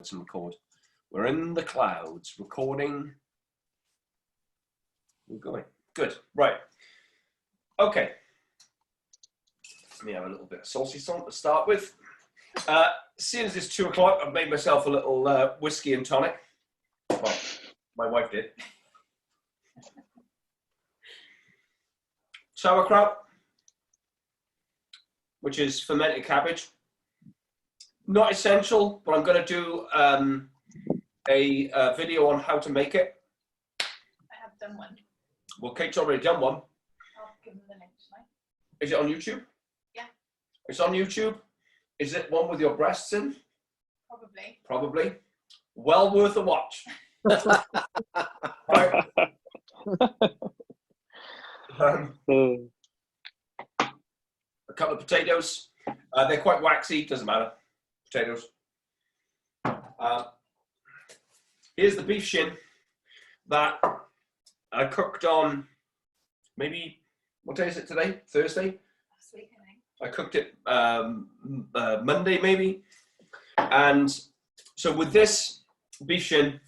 and record. We're in the clouds, recording. We're going. Good. Right. Okay. Let me have a little bit of saucy song to start with. Seeing as it's 2 o'clock, I've made myself a little whiskey and tonic. Well, my wife did. Sauerkraut, which is fermented cabbage. Not essential, but I'm going to do a video on how to make it. I have done one. Well, Kate's already done one. I'll give them the link tonight. Is it on YouTube? Yeah. It's on YouTube. Is it one with your breasts in? Probably. Probably. Well worth a watch. Right. A couple of potatoes. They're quite waxy. Doesn't matter. Potatoes. Here's the beef shin that I cooked on maybe, what day is it today? Thursday? Last week, I think. I cooked it Monday maybe. And so with this beef shin,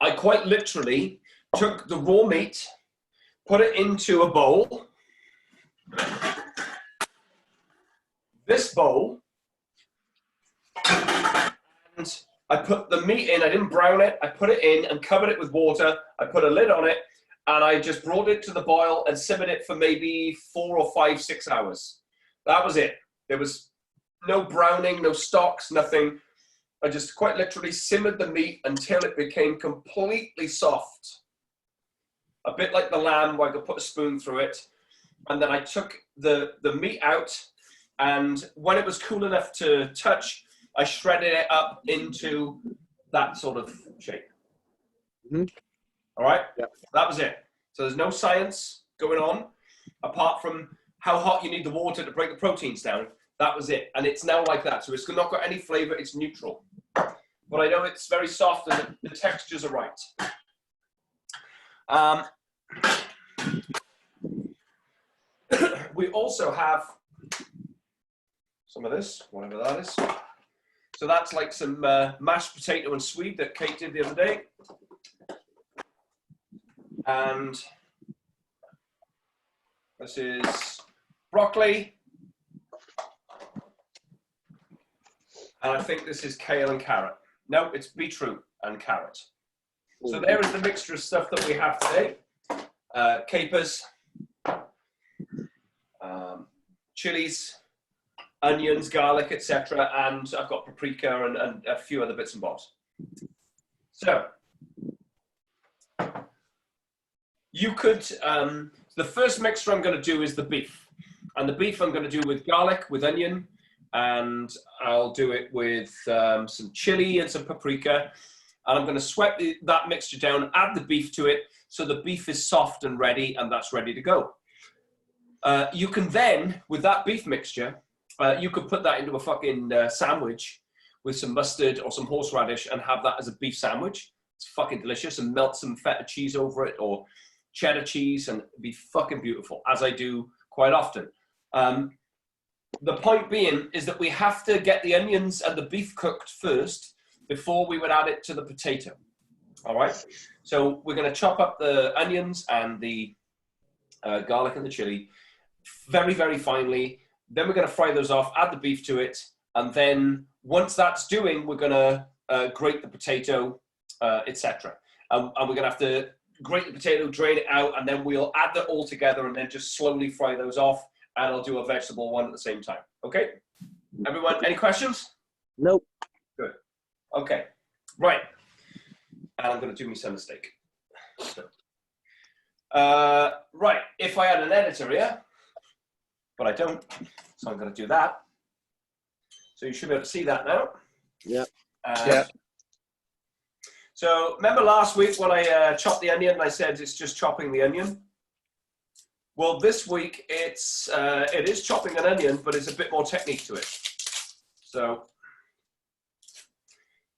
I quite literally took the raw meat, put it into a bowl. This bowl, and I put the meat in. I didn't brown it. I put it in and covered it with water. I put a lid on it, and I just brought it to the boil and simmered it for maybe 4 or 5, 6 hours. That was it. There was no browning, no stocks, nothing. I just quite literally simmered the meat until it became completely soft. A bit like the lamb, where I could put a spoon through it. And then I took the meat out, and when it was cool enough to touch, I shredded it up into that sort of shape. Mm-hmm. All right? Yep. That was it. So there's no science going on, apart from how hot you need the water to break the proteins down. That was it. And it's now like that. So it's not got any flavor. It's neutral. But I know it's very soft and the textures are right. We also have some of this, whatever that is. So that's like some mashed potato and swede that Kate did the other day. And this is broccoli. And I think this is kale and carrot. No, it's beetroot and carrot. So there is the mixture of stuff that we have today. Capers, chilies, onions, garlic, etc. And I've got paprika and a few other bits and bobs. So you could, the first mixture I'm going to do is the beef. And the beef I'm going to do with garlic, with onion, and I'll do it with some chili and some paprika. And I'm going to sweat that mixture down, add the beef to it, so the beef is soft and ready, and that's ready to go. You can then, with that beef mixture, you could put that into a fucking sandwich with some mustard or some horseradish and have that as a beef sandwich. It's fucking delicious, and melt some feta cheese over it or cheddar cheese, and it'd be fucking beautiful, as I do quite often. The point being is that we have to get the onions and the beef cooked first before we would add it to the potato. All right. So we're going to chop up the onions and the garlic and the chili very, very finely. Then we're going to fry those off, add the beef to it. And then once that's doing, we're going to grate the potato, etc. And we're going to have to grate the potato, drain it out, and then we'll add that all together and then just slowly fry those off. And I'll do a vegetable one at the same time. Okay? Everyone, any questions? Nope. Good. Okay. Right. And I'm going to do me some mistake. Right. If I had an editor here, but I don't, so I'm going to do that. So you should be able to see that now. Yep. Yeah. So remember last week when I chopped the onion and I said it's just chopping the onion? Well, this week it is chopping an onion, but it's a bit more technique to it. So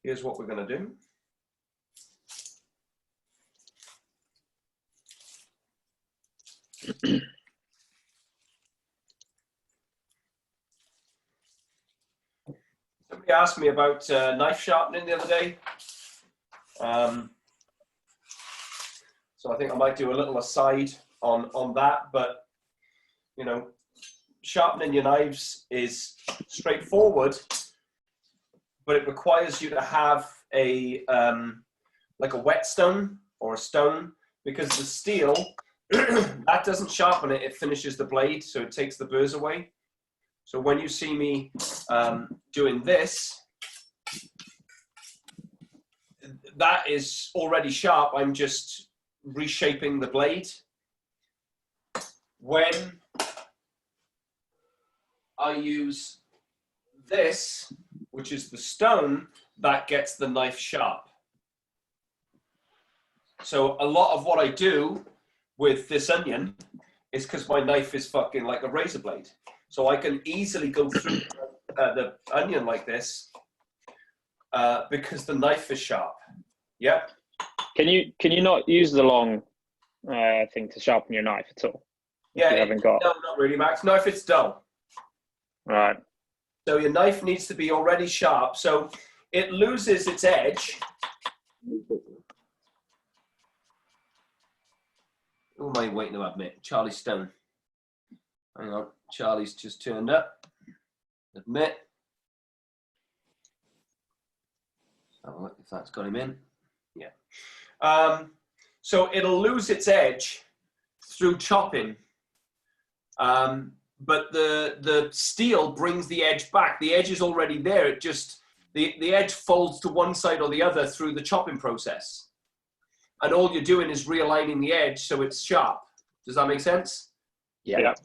here's what we're going to do. Somebody asked me about knife sharpening the other day. So I think I might do a little aside on that, but you know, sharpening your knives is straightforward, but it requires you to have a like a whetstone or a stone, because the steel that doesn't sharpen it, it finishes the blade, so it takes the burrs away. So when you see me doing this, that is already sharp. I'm just reshaping the blade. When I use this, which is the stone, that gets the knife sharp. So a lot of what I do with this onion is because my knife is fucking like a razor blade. So I can easily go through the onion like this because the knife is sharp. Yep. Can you not use the long thing to sharpen your knife at all? Yeah, You haven't got. No, not really, Max. No, if it's dull. Right. So your knife needs to be already sharp, so it loses its edge. Who am I waiting to admit? Charlie Stone. Hang on, Charlie's just turned up. Admit. Have a look if that's got him in. Yeah. So it'll lose its edge through chopping. But the steel brings the edge back. The edge is already there. It just, the edge folds to one side or the other through the chopping process. And all you're doing is realigning the edge so it's sharp. Does that make sense? Yeah.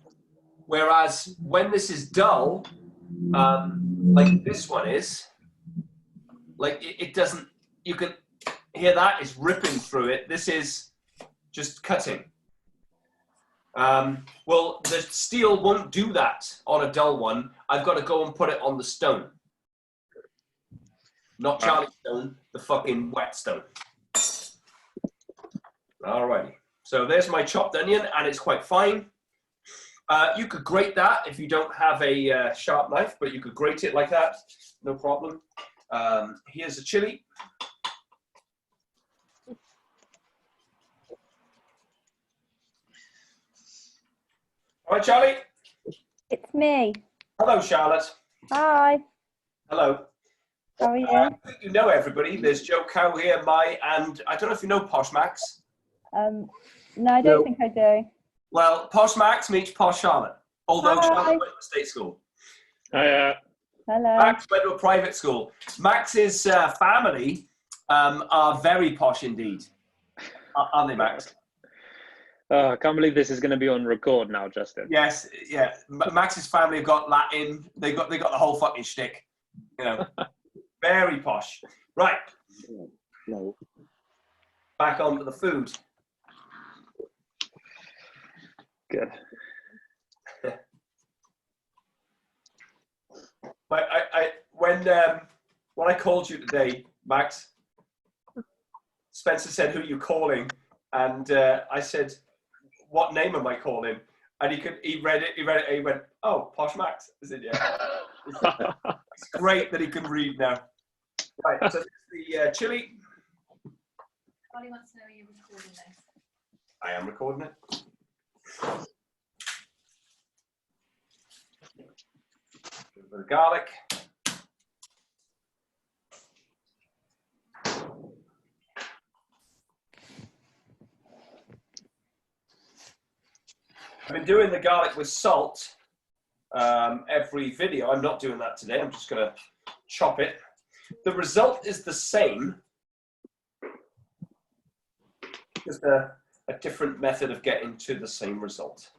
Whereas when this is dull, like this one is, like it doesn't, you can hear that is ripping through it. This is just cutting. Well, the steel won't do that on a dull one. I've got to go and put it on the stone. Not Charlie Stone, the fucking whetstone. Alrighty. So there's my chopped onion, and it's quite fine. You could grate that if you don't have a sharp knife, but you could grate it like that, no problem. Here's the chili. All right, Charlie. It's me. Hello, Charlotte. Hi. Hello. How are you? I think you know everybody. There's Joe Cow here, and I don't know if you know Posh Max. No, I don't think I do. Well, Posh Max meets Posh Charlotte, although Hi. Charlotte went to state school. Hi. Hello. Max went to a private school. Max's family are very posh indeed. Aren't they, Max? I can't believe this is going to be on record now, Justin. Yes, yeah. Max's family have got Latin. They got the whole fucking shtick. You know, very posh. Right. No. Back onto the food. Good. But when I called you today, Max, Spencer said, "Who are you calling?" And I said, "What name am I calling?" And he read it. He went, "Oh, Posh Max." I said, "Yeah." It's great that he can read now. Right. So this is the chili. Ollie wants to know you're recording this. I am recording it. A bit of garlic. I've been doing the garlic with salt every video. I'm not doing that today. I'm just going to chop it. The result is the same. Just a different method of getting to the same result.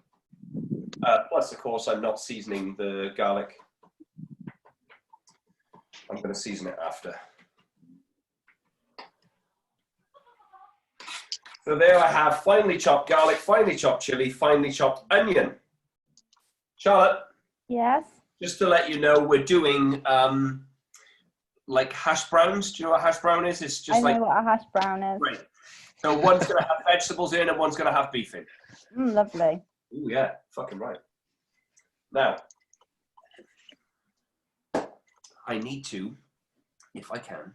Plus, of course, I'm not seasoning the garlic. I'm going to season it after. So there I have finely chopped garlic, finely chopped chili, finely chopped onion. Charlotte? Yes. Just to let you know, we're doing like hash browns. Do you know what hash brown is? It's just I know what a hash brown is. Right. So one's going to have vegetables in and one's going to have beef in. Lovely. Ooh, yeah, fucking right. Now, I need to, if I can,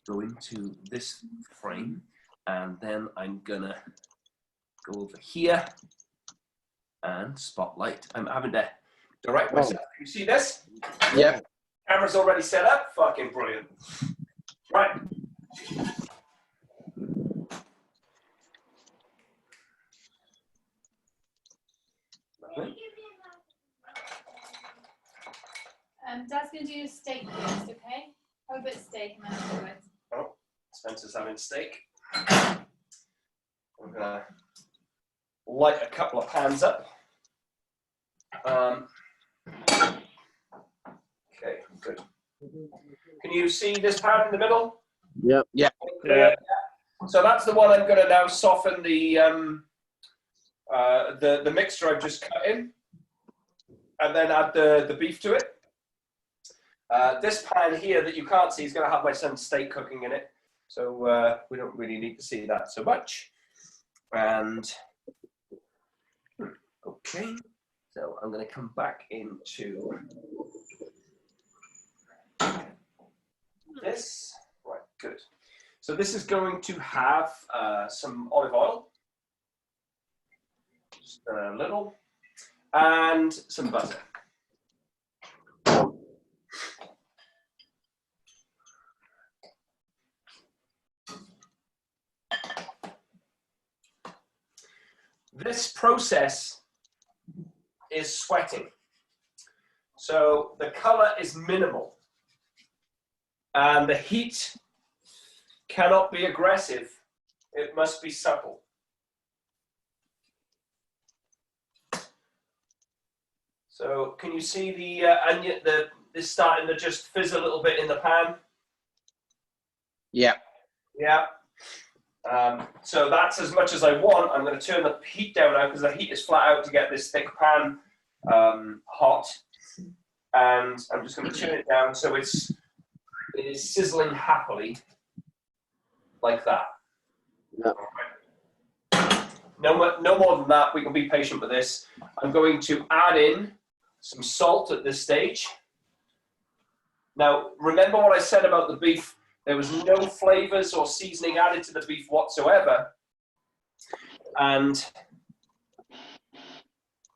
go into this frame, and then I'm gonna go over here and spotlight. I'm having to direct myself. You see this? Yep. Camera's already set up. Fucking brilliant. Right. Dad's going to do steak first, okay? Have a bit of steak and then afterwards. Oh, Spencer's having steak. I'm gonna light a couple of pans up. Okay, good. Can you see this pan in the middle? Yep. Yeah. So that's the one I'm going to now soften the mixture I've just cut in, and then add the beef to it. This pan here that you can't see is going to have my son's steak cooking in it, so we don't really need to see that so much. And okay, so I'm going to come back into this. Right, good. So this is going to have some olive oil, just a little, and some butter. This process is sweating. So the color is minimal. And the heat cannot be aggressive. It must be supple. So can you see the onion, this starting to just fizz a little bit in the pan? Yeah. Yeah. So that's as much as I want. I'm going to turn the heat down now because the heat is flat out to get this thick pan hot. And I'm just going to turn it down so it is sizzling happily like that. Yeah. No more than that. We can be patient with this. I'm going to add in some salt at this stage. Now, remember what I said about the beef. There was no flavors or seasoning added to the beef whatsoever. And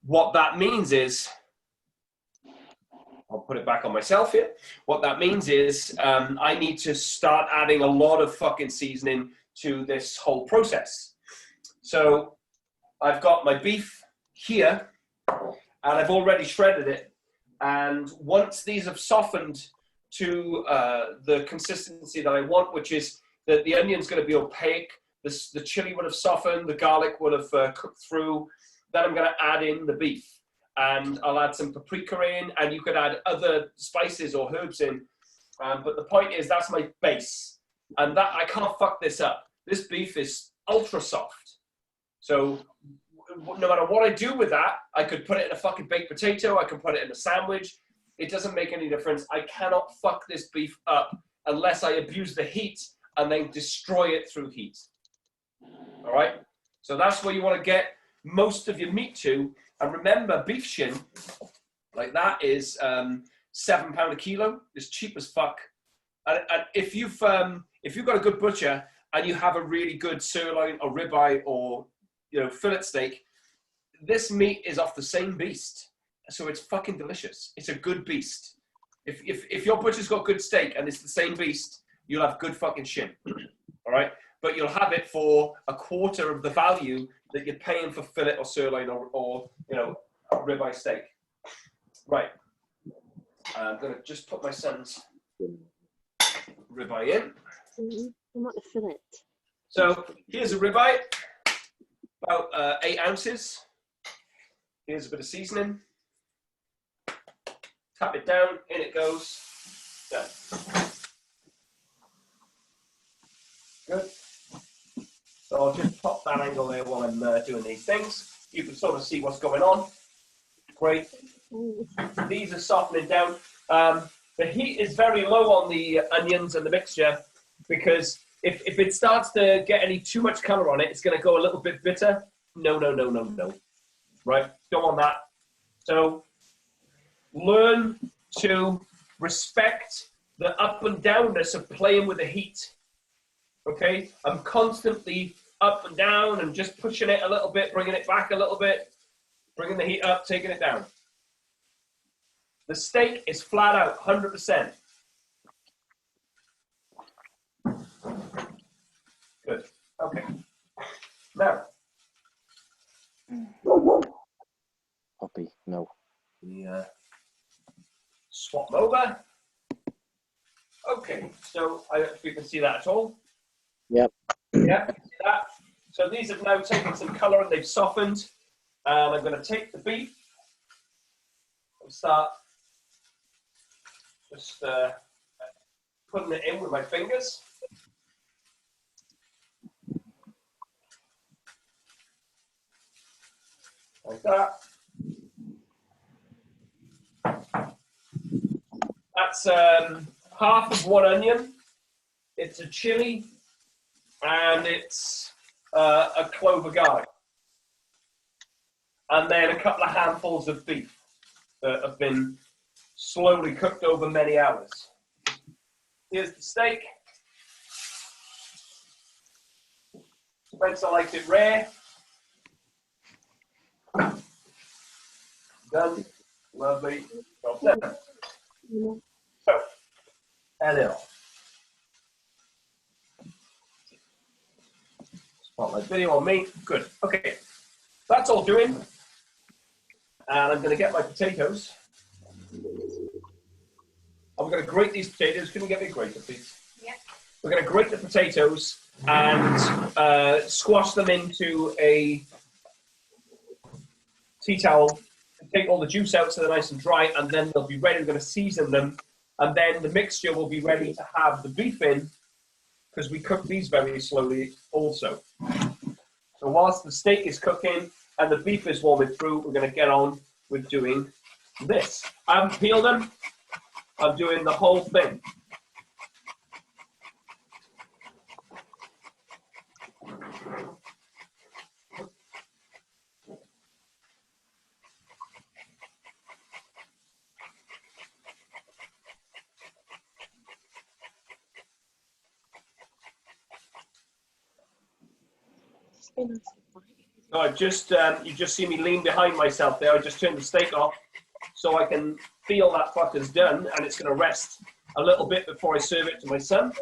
what that means is, I'll put it back on myself here. What that means is I need to start adding a lot of fucking seasoning to this whole process. So I've got my beef here and I've already shredded it. And once these have softened to the consistency that I want, which is that the onion's going to be opaque, the chili would have softened, the garlic would have cooked through. Then I'm going to add in the beef, and I'll add some paprika in, and you could add other spices or herbs in. But the point is, that's my base, and that I can't fuck this up. This beef is ultra soft, so no matter what I do with that, I could put it in a fucking baked potato, I can put it in a sandwich. It doesn't make any difference. I cannot fuck this beef up unless I abuse the heat and then destroy it through heat. All right? So that's where you want to get most of your meat to. And remember, beef shin, like that, is £7 a kilo. It's cheap as fuck. And if you've got a good butcher and you have a really good sirloin or ribeye or fillet steak, this meat is off the same beast. So it's fucking delicious. It's a good beast. If your butcher's got good steak and it's the same beast, you'll have good fucking shin. All right? But you'll have it for a quarter of the value that you're paying for fillet or sirloin or a ribeye steak. Right. I'm going to just put my son's ribeye in. I want the fillet. So here's a ribeye, about 8 ounces. Here's a bit of seasoning. Tap it down, in it goes. Done. Good. So I'll just pop that angle there while I'm doing these things. You can sort of see what's going on. Great. These are softening down. The heat is very low on the onions and the mixture because if it starts to get any too much color on it, it's going to go a little bit bitter. No. Right? Don't want that. So learn to respect the up and downness of playing with the heat. Okay, I'm constantly up and down and just pushing it a little bit, bringing it back a little bit, bringing the heat up, taking it down. The steak is flat out 100%. Good. Okay. Now, Poppy, no. we swap them over. Okay, so I don't know if you can see that at all. Yep. Yeah, you can see that. So these have now taken some colour and they've softened. And I'm going to take the beef and start just putting it in with my fingers. Like that. That's half of one onion. It's a chili, and it's a clove of garlic. And then a couple of handfuls of beef that have been slowly cooked over many hours. Here's the steak. Spencer likes it rare. Done. Lovely. Job done. So, hello. Spotlight video on me. Good. Okay. That's all doing. And I'm going to get my potatoes. I'm going to grate these potatoes. Can you get me a grater, please? Yeah. We're going to grate the potatoes and squash them into a tea towel. Take all the juice out so they're nice and dry, and then they'll be ready. We're going to season them, and then the mixture will be ready to have the beef in, because we cook these very slowly also. So whilst the steak is cooking and the beef is warming through, we're going to get on with doing this. I haven't peeled them. I'm doing the whole thing. So I just, you just see me lean behind myself there. I just turned the steak off so I can feel that fucker's done, and it's going to rest a little bit before I serve it to my son.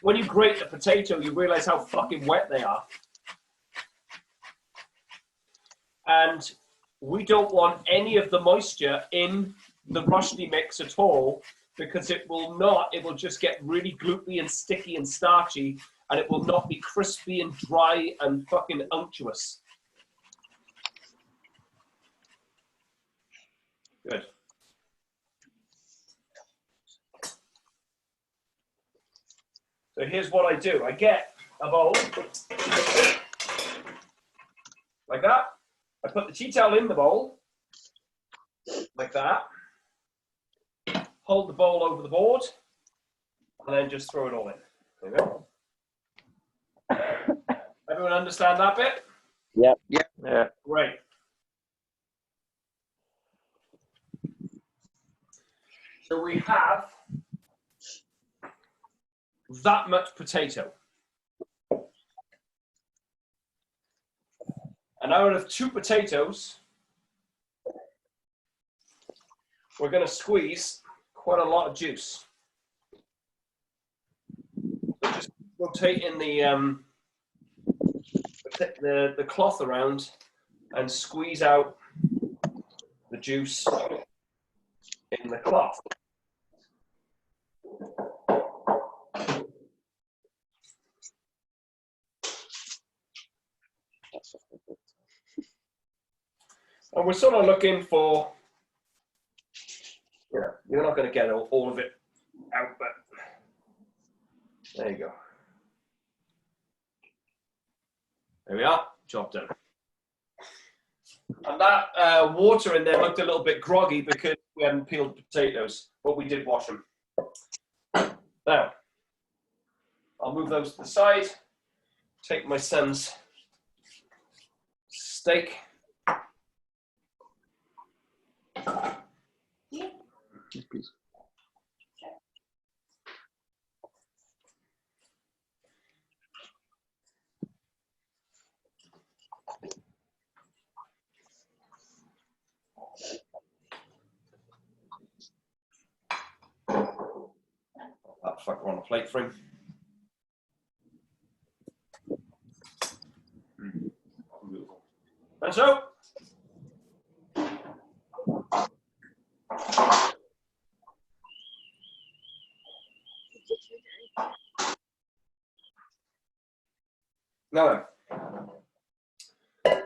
When you grate a potato, you realize how fucking wet they are. And we don't want any of the moisture in the Rosti mix at all, because it will just get really gloopy and sticky and starchy, and it will not be crispy and dry and fucking unctuous. Good. So here's what I do. I get a bowl like that. I put the tea towel in the bowl like that. Hold the bowl over the board, and then just throw it all in. There we go. Everyone understand that bit? Yep. Yep. Yeah. Great. So we have that much potato. And out of 2 potatoes, we're going to squeeze quite a lot of juice. So just rotating the cloth around and squeeze out the juice in the cloth. And we're sort of looking for, you're not going to get all of it out, but there you go. There we are, job done. And that water in there looked a little bit groggy because we hadn't peeled potatoes, but we did wash them. Now, I'll move those to the side, take my son's steak. Yes, please. That fucker on a plate for him. And so, now then,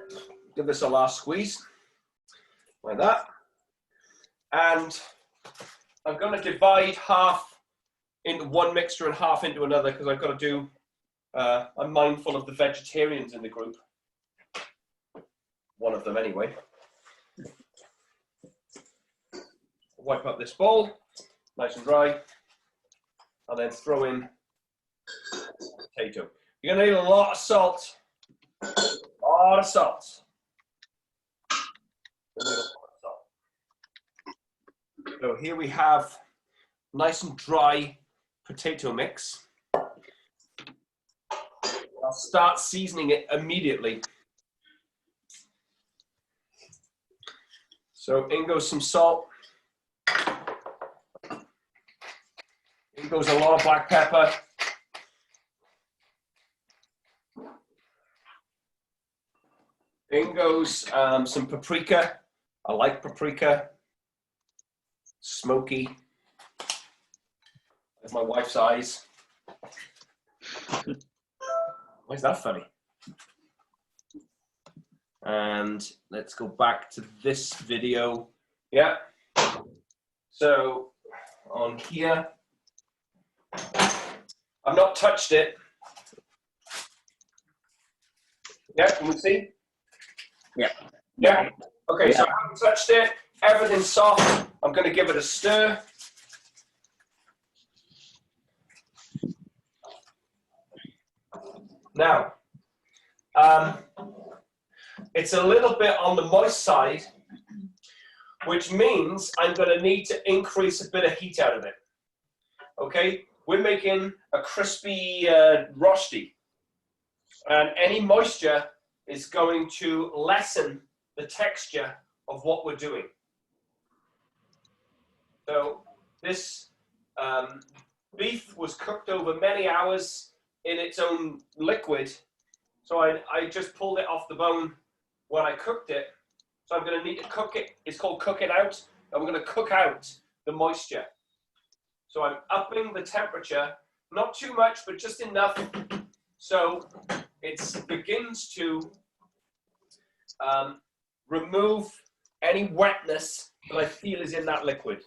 give this a last squeeze, like that. And I'm going to divide half into one mixture and half into another because I've got to do, I'm mindful of the vegetarians in the group. One of them anyway. Wipe up this bowl, nice and dry, and then throw in potato. You're going to need a lot of salt. A lot of salt. So here we have nice and dry potato mix. I'll start seasoning it immediately. So in goes some salt. In goes a lot of black pepper. In goes some paprika. I like paprika. Smoky. That's my wife's eyes. Why is that funny? And let's go back to this video. Yeah. So on here, I've not touched it. Yeah, can we see? Yeah. Yeah. Okay, Yeah. so I haven't touched it. Everything's soft. I'm going to give it a stir. Now, it's a little bit on the moist side, which means I'm going to need to increase a bit of heat out of it. Okay, we're making a crispy Rosti, and any moisture is going to lessen the texture of what we're doing. So this beef was cooked over many hours in its own liquid. So I just pulled it off the bone when I cooked it. So I'm going to need to cook it. It's called cooking out. And we're going to cook out the moisture. So I'm upping the temperature, not too much, but just enough so it begins to remove any wetness that I feel is in that liquid.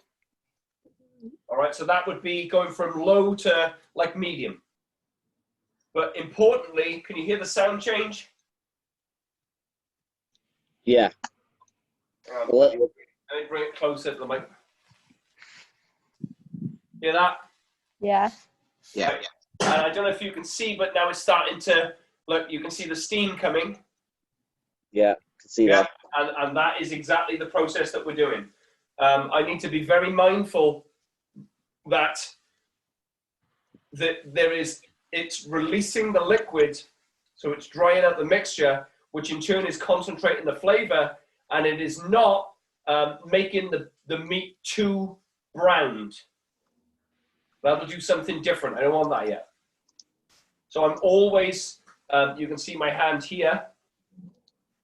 All right, so that would be going from low to like medium. But importantly, can you hear the sound change? Yeah. Let me bring it closer to the mic. Hear that? Yeah. Yeah. And I don't know if you can see, but now it's starting to, look, you can see the steam coming. Yeah. Can see that. And that is exactly the process that we're doing. I need to be very mindful that it's releasing the liquid, so it's drying out the mixture, which in turn is concentrating the flavor, and it is not making the meat too browned. That'll do something different. I don't want that yet. So I'm always, you can see my hand here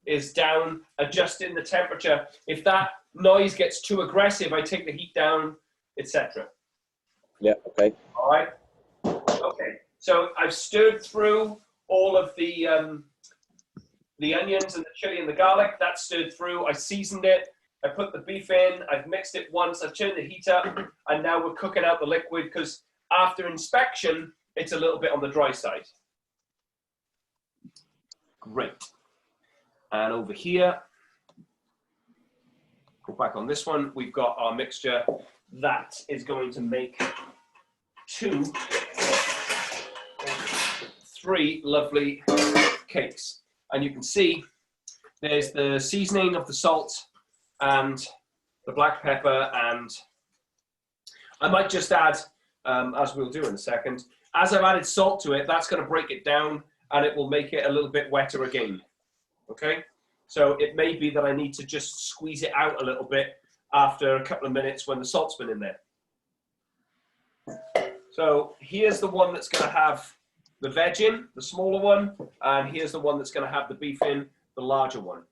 is down, adjusting the temperature. If that noise gets too aggressive, I take the heat down, etc. Yeah, okay. All right. Okay. So I've stirred through all of the onions and the chili and the garlic. That's stirred through. I seasoned it. I put the beef in. I've mixed it once. I've turned the heat up, and now we're cooking out the liquid because after inspection, it's a little bit on the dry side. Great. And over here, go back on this one. We've got our mixture that is going to make 3 lovely cakes. And you can see there's the seasoning of the salt and the black pepper, and I might just add, as we'll do in a second, as I've added salt to it, that's going to break it down and it will make it a little bit wetter again. Okay? So it may be that I need to just squeeze it out a little bit after a couple of minutes when the salt's been in there. So here's the one that's going to have the veg in, the smaller one, and here's the one that's going to have the beef in, the larger one.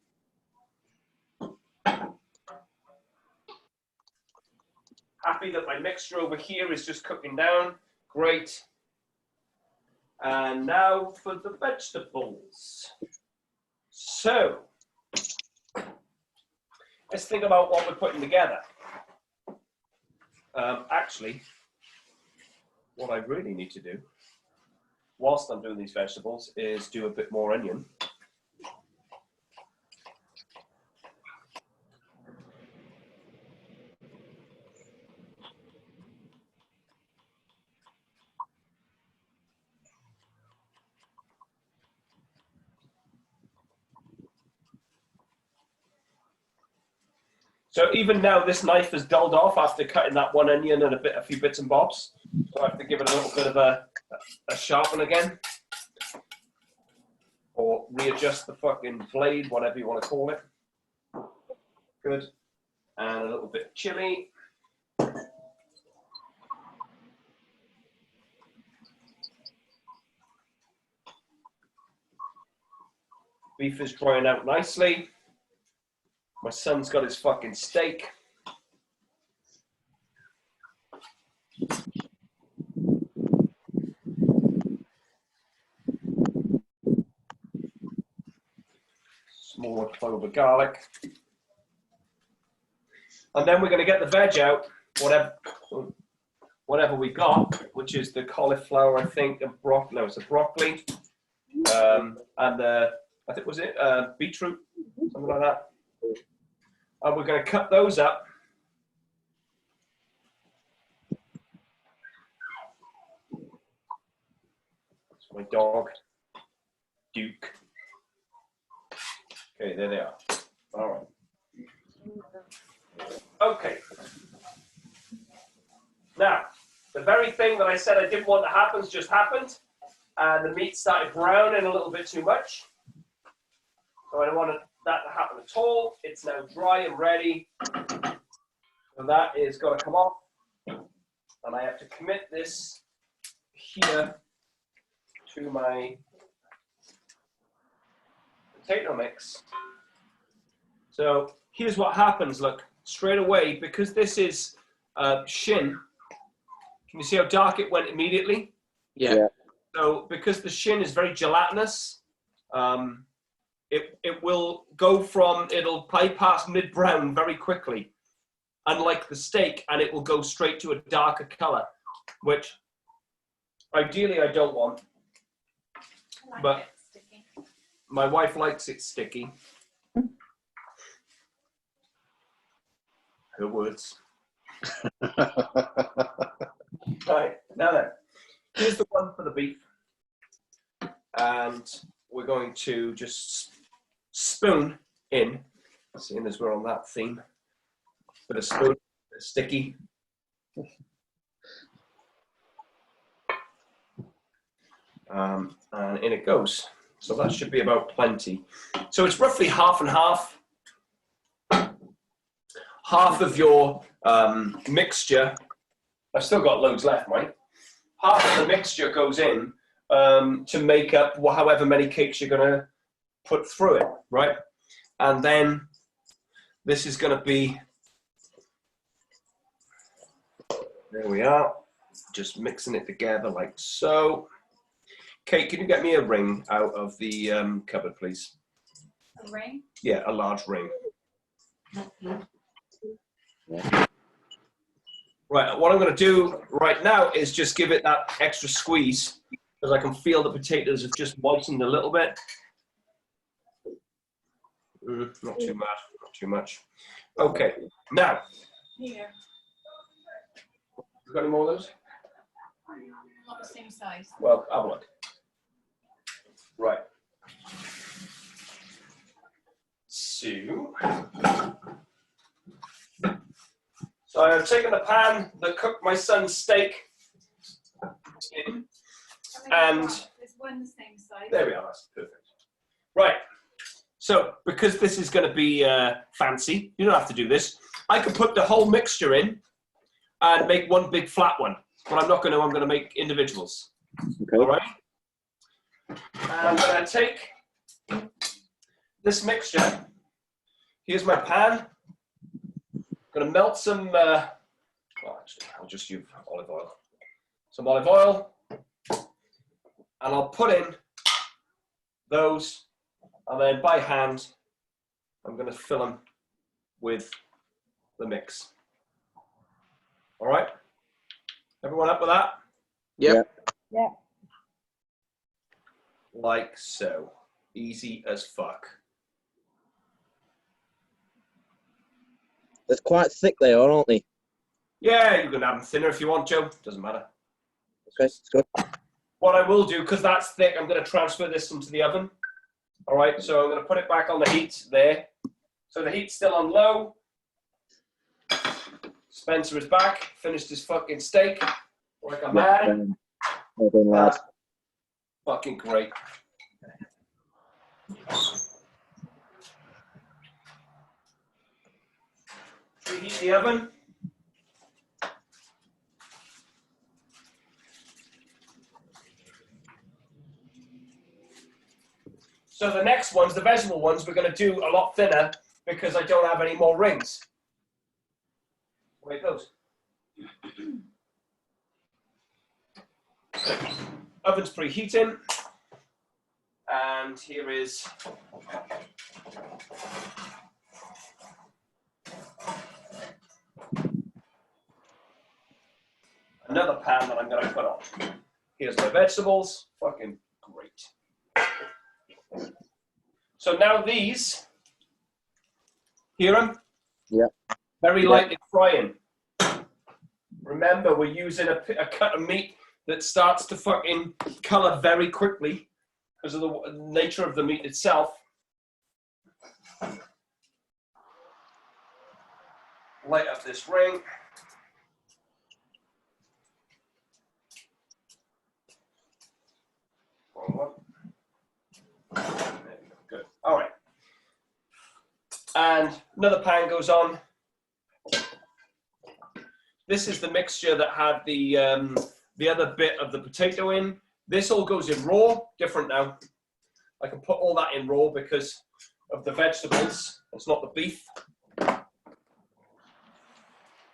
Happy that my mixture over here is just cooking down. Great. And now for the vegetables. So, let's think about what we're putting together. Actually, what I really need to do, whilst I'm doing these vegetables, is do a bit more onion. So even now, this knife has dulled off after cutting that one onion and a few bits and bobs. So I have to give it a little bit of a sharpen again. Or readjust the fucking blade, whatever you want to call it. Good. And a little bit of chili. Beef is drying out nicely. My son's got his fucking steak. Smaller clove of garlic. And then we're going to get the veg out, whatever we got, which is the cauliflower, I think, and broccoli. No, it's the broccoli. And the, I think, was it beetroot? Something like that. And we're going to cut those up. That's my dog, Duke. Okay, there they are. All right. Okay. Now, the very thing that I said I didn't want to happen just happened. And the meat started browning a little bit too much. So I don't want that to happen at all. It's now dry and ready. So that is going to come off. And I have to commit this here to my potato mix. So here's what happens. Look, straight away, because this is shin, can you see how dark it went immediately? Yeah. So because the shin is very gelatinous, it will go from, it'll bypass mid-brown very quickly, unlike the steak, and it will go straight to a darker color, which ideally I don't want. I like But it sticky. my wife likes it sticky. Her words. Right, now then, here's the one for the beef. And we're going to just spoon in, seeing as we're on that theme. Bit of spoon, bit of sticky. And in it goes. So that should be about plenty. So it's roughly half and half. Half of your mixture, I've still got loads left, Mike. Half of the mixture goes in to make up however many cakes you're going to put through it, right? And then this is going to be, there we are, just mixing it together like so. Kate, can you get me a ring out of the cupboard, please? A ring? Yeah, a large ring. Right, what I'm going to do right now is just give it that extra squeeze, because I can feel the potatoes have just moistened a little bit. Not too much, not too much. Okay, now. Here. You got any more of those? Not the same size. Well, have a look. Right. So. So I've taken the pan that cooked my son's steak in, and there's one the same size. there we are, that's perfect. Right, so because this is going to be fancy, you don't have to do this. I could put the whole mixture in and make one big flat one, but I'm not going to, I'm going to make individuals. Okay. All right? And I'm going to take this mixture. Here's my pan. I'm going to melt some, well, actually, I'll just use olive oil. Some olive oil. And I'll put in those, and then by hand, I'm going to fill them with the mix. All right? Everyone up with that? Yep. Yeah. Like so. Easy as fuck. They're quite thick they are, aren't they? Yeah, you can have them thinner if you want, Joe. Doesn't matter. Okay, it's good. What I will do, because that's thick, I'm going to transfer this into the oven. All right, so I'm going to put it back on the heat there. So the heat's still on low. Spencer is back, finished his fucking steak like a man. Well done, lads. Fucking great. Preheat the oven. So the next ones, the vegetable ones, we're going to do a lot thinner because I don't have any more rings. Away it goes. Oven's preheating. And here is another pan that I'm going to put on. Here's my vegetables. Fucking great. So now these, hear them? Yeah. Very lightly frying. Remember, we're using a cut of meat that starts to fucking color very quickly because of the nature of the meat itself. Light up this ring. There we go. Good. All right. And another pan goes on. This is the mixture that had the other bit of the potato in. This all goes in raw, different now. I can put all that in raw because of the vegetables. It's not the beef.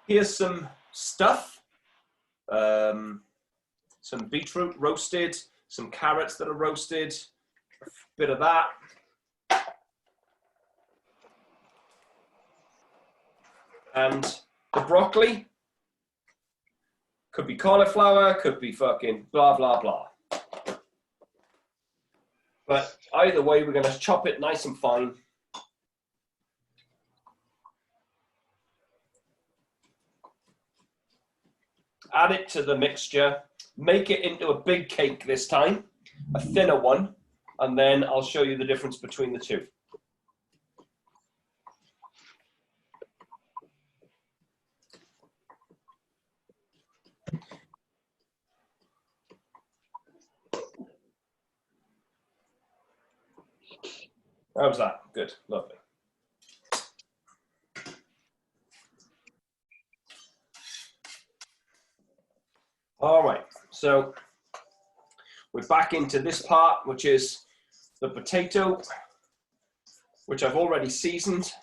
Here's some stuff. Some beetroot roasted, some carrots that are roasted, a bit of that. And the broccoli. Could be cauliflower, could be fucking blah, blah, blah. But either way, we're going to chop it nice and fine. Add it to the mixture. Make it into a big cake this time, a thinner one, and then I'll show you the difference between the two. How's that? Good, lovely. All right, so we're back into this part, which is the potato, which I've already seasoned.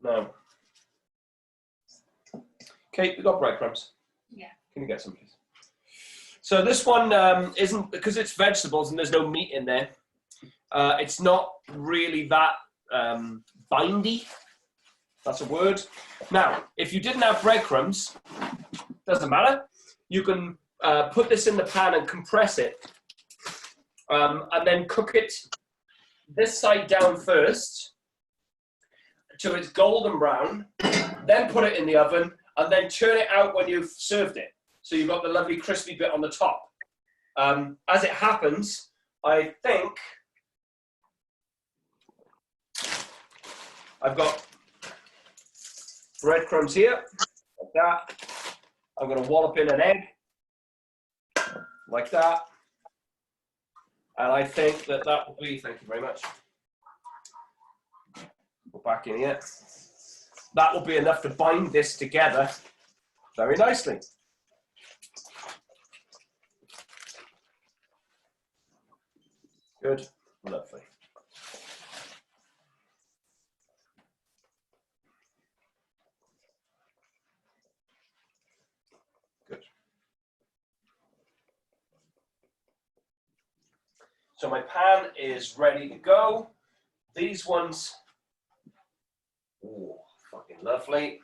Now, Kate, we got breadcrumbs. Yeah. Can you get some, please? So this one isn't, because it's vegetables and there's no meat in there, it's not really that bindy. That's a word. Now, if you didn't have breadcrumbs, doesn't matter. You can put this in the pan and compress it, and then cook it this side down first till it's golden brown, then put it in the oven, and then turn it out when you've served it. So you've got the lovely crispy bit on the top. As it happens, I think I've got breadcrumbs here, like that. I'm going to wallop in an egg, like that. And I think that that will be, thank you very much. Go back in here. That will be enough to bind this together very nicely. Good, lovely. Good. So my pan is ready to go. These ones, oh, fucking lovely.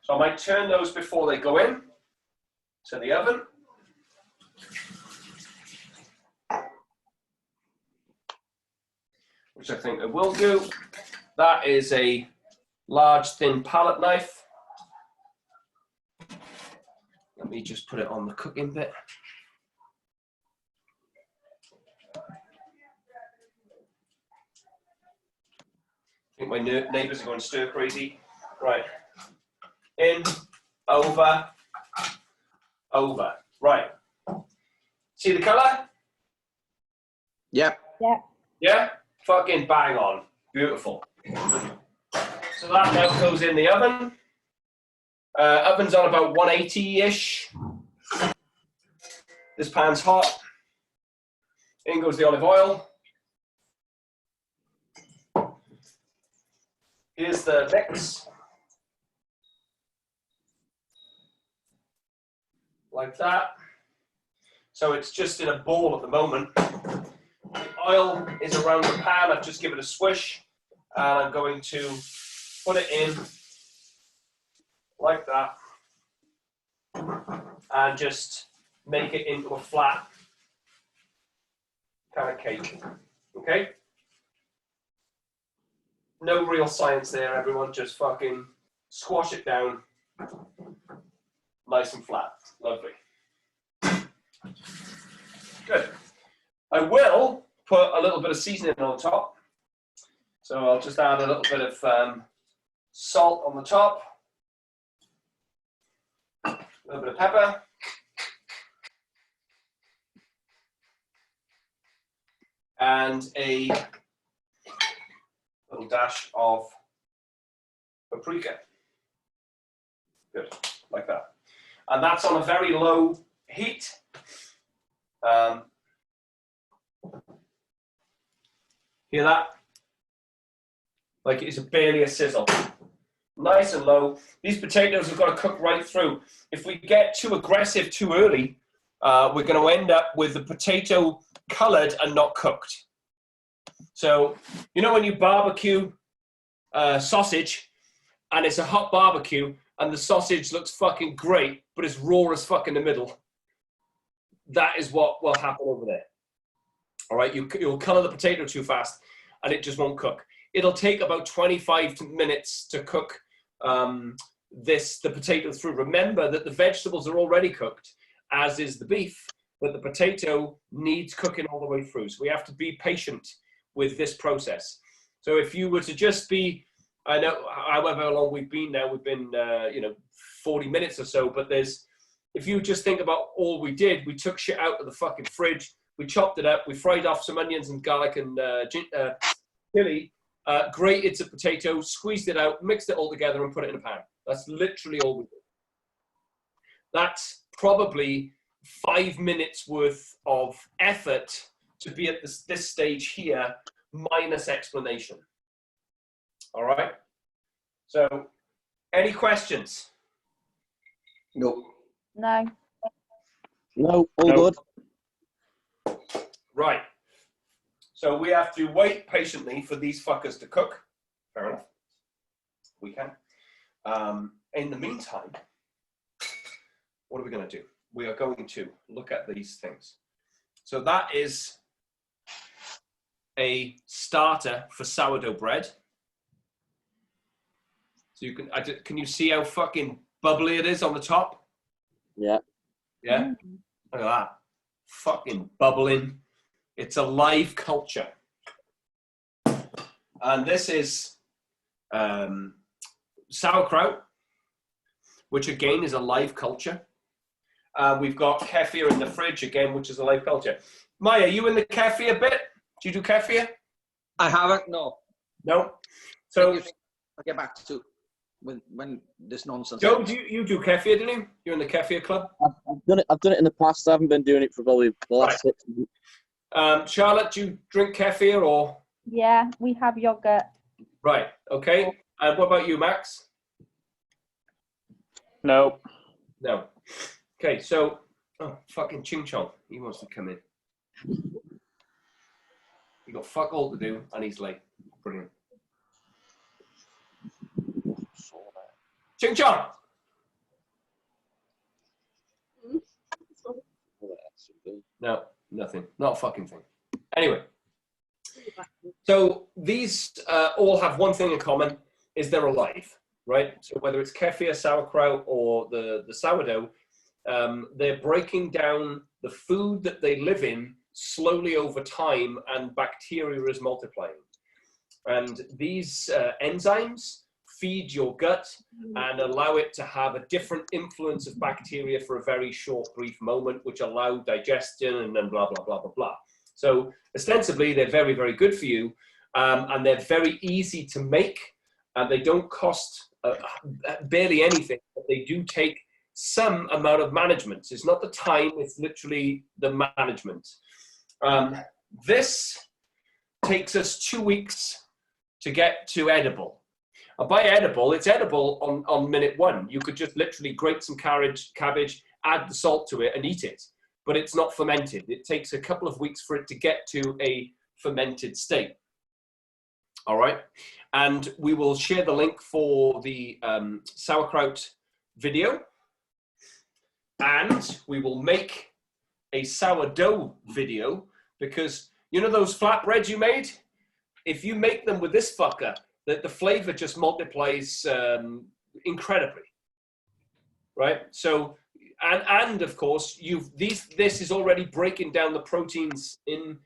So I might turn those before they go in to the oven. Which I think I will do. That is a large, thin palette knife. Let me just put it on the cooking bit. I think my neighbors are going stir crazy. Right. In, over, over. Right. See the color? Yep. Yeah. Yeah? Fucking bang on. Beautiful. So that now goes in the oven. Oven's on about 180-ish. This pan's hot. In goes the olive oil. Here's the mix. Like that. So it's just in a bowl at the moment. The oil is around the pan. I've just given it a swish. And I'm going to put it in like that. And just make it into a flat kind of cake. Okay? No real science there, everyone. Just fucking squash it down. Nice and flat. Lovely. Good. I will put a little bit of seasoning on top. So I'll just add a little bit of salt on the top. A little bit of pepper. And a little dash of paprika. Good, like that. And that's on a very low heat. Hear that? Like it's barely a sizzle. Nice and low. These potatoes have got to cook right through. If we get too aggressive too early, we're going to end up with the potato colored and not cooked. So, you know when you barbecue sausage and it's a hot barbecue and the sausage looks fucking great, but it's raw as fuck in the middle? That is what will happen over there. All right, you'll color the potato too fast and it just won't cook. It'll take about 25 minutes to cook the potato through. Remember that the vegetables are already cooked, as is the beef, but the potato needs cooking all the way through. So we have to be patient with this process. So if you were to just be, I know however long we've been now, we've been 40 minutes or so, but if you just think about all we did, we took shit out of the fucking fridge, we chopped it up, we fried off some onions and garlic and chili, grated some potato, squeezed it out, mixed it all together and put it in a pan. That's literally all we did. That's probably 5 minutes worth of effort to be at this stage here, minus explanation. All right? So, any questions? No. No. No, all No. good. Right. So we have to wait patiently for these fuckers to cook. Fair enough. We can. In the meantime, what are we going to do? We are going to look at these things. So that is a starter for sourdough bread. So you can you see how fucking bubbly it is on the top? Yeah. Yeah. Look at that. Fucking bubbling. It's a live culture. And this is sauerkraut, which again is a live culture. We've got kefir in the fridge again, which is a live culture. Maya, you in the kefir bit? Do you do kefir? I haven't. No. No. So I'll get back to when this nonsense. Joe, you do kefir, didn't you? You're in the kefir club. I've done it in the past. I haven't been doing it for probably the last 6 months. Charlotte, do you drink kefir or? Yeah, we have yogurt. Right. Okay. And what about you, Max? No. No. Okay. So, fucking Ching Chong. He wants to come in. He got fuck all to do, and he's late. Brilliant. Ching Chong. No, nothing. Not a fucking thing. Anyway, so these all have one thing in common: is they're alive, right? So whether it's kefir, sauerkraut, or the sourdough, they're breaking down the food that they live in slowly over time, and bacteria is multiplying. And these enzymes feed your gut and allow it to have a different influence of bacteria for a very short, brief moment, which allow digestion and then blah, blah, blah, blah, blah. So ostensibly, they're very, very good for you, and they're very easy to make, and they don't cost barely anything, but they do take some amount of management. So it's not the time, it's literally the management. This takes us 2 weeks to get to edible. And by edible, it's edible on minute 1. You could just literally grate some cabbage, add the salt to it and eat it. But it's not fermented. It takes a couple of weeks for it to get to a fermented state. All right. And we will share the link for the sauerkraut video. And we will make a sourdough video, because you know those flatbreads you made? If you make them with this fucker, the flavor just multiplies incredibly, right? So, and of course, this is already breaking down the proteins in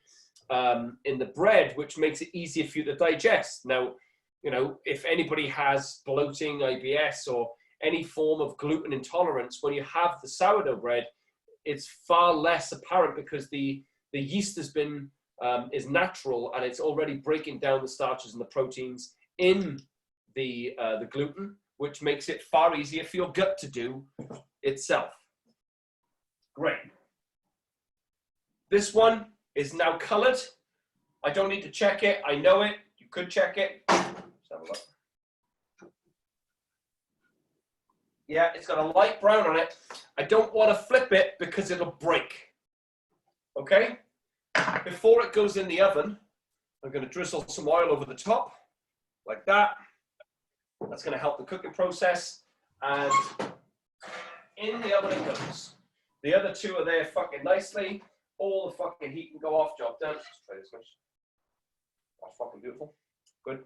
the bread, which makes it easier for you to digest. Now, you know, if anybody has bloating, IBS, or any form of gluten intolerance, when you have the sourdough bread, it's far less apparent because the yeast has been is natural, and it's already breaking down the starches and the proteins in the gluten, which makes it far easier for your gut to do itself. Great. This one is now colored. I don't need to check it. I know it. You could check it. Let's have a look. Yeah, it's got a light brown on it. I don't want to flip it because it'll break. Okay? Before it goes in the oven, I'm going to drizzle some oil over the top, like that. That's going to help the cooking process. And in the oven it goes. The other two are there fucking nicely. All the fucking heat can go off. Job done. Let's try this much. That's fucking beautiful. Good.